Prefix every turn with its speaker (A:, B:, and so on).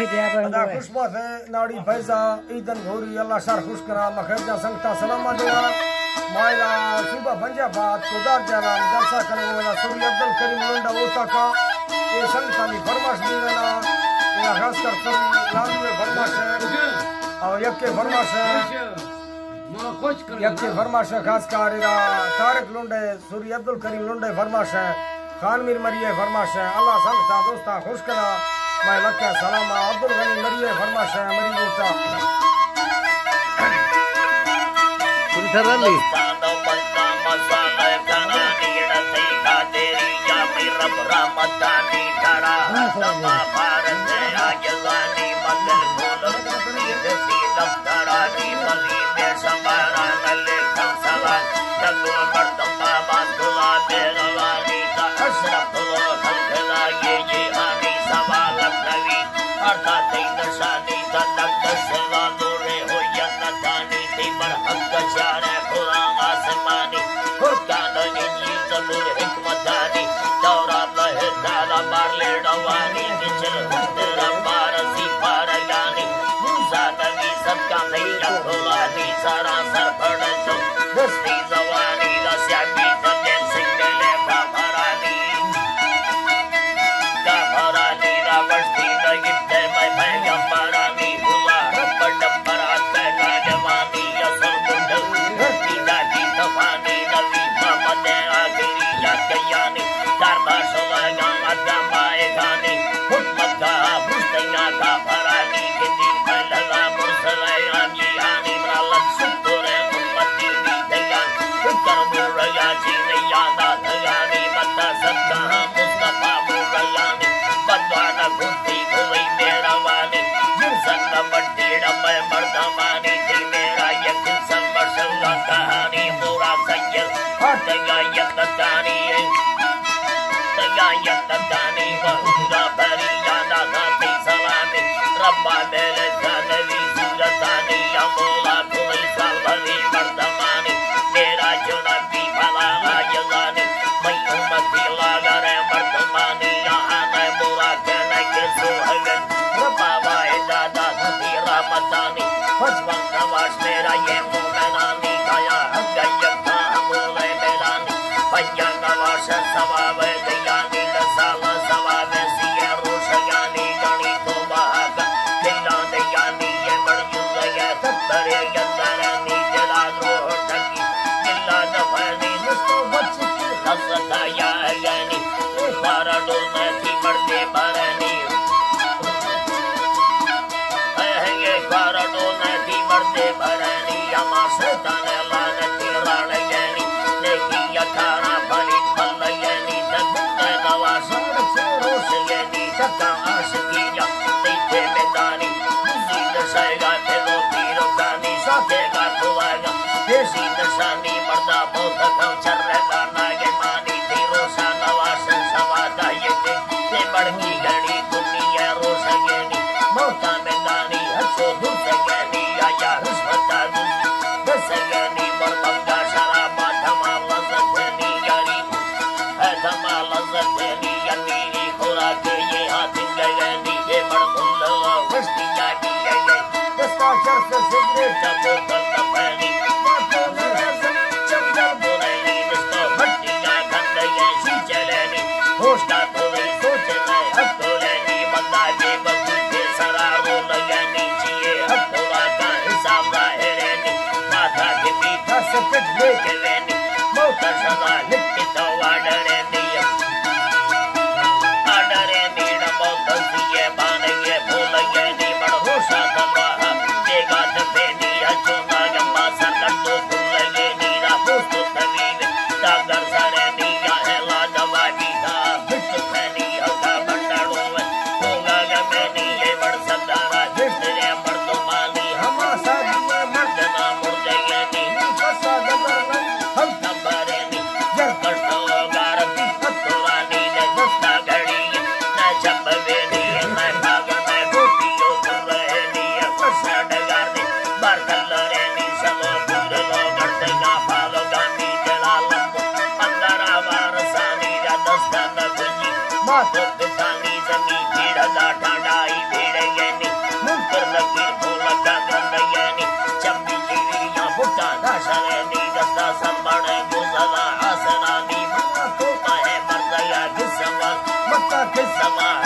A: माफी दिया पर
B: अदा खुशबा से नाड़ी फैजा ईदन घोरी अल्लाह शर खुश करा मखरजा संगता सलामा दुआ मायला सुबह पंजाबाद खुदार जाना जलसा करने वाला सूरी अब्दुल करीम लोंडा ओता का ये संगता भी फरमाश दीना ये खास कर सूरी लालू में फरमाश है और यक्के फरमाश है यक्के फरमाश है खास कर तारक लोंडे सूरी अब्दुल करीम लोंडे फरमाश है खान मीर मरिए फरमाश है अल्लाह संगता दोस्ता खुश करा मैं लक्का सलामा अब्दुल गनी मरिए फरमाश है मरी गोता
C: सरली
D: माता पिता नी जमी पीड़ा दा ठांडाई भेड़ गए
A: Basta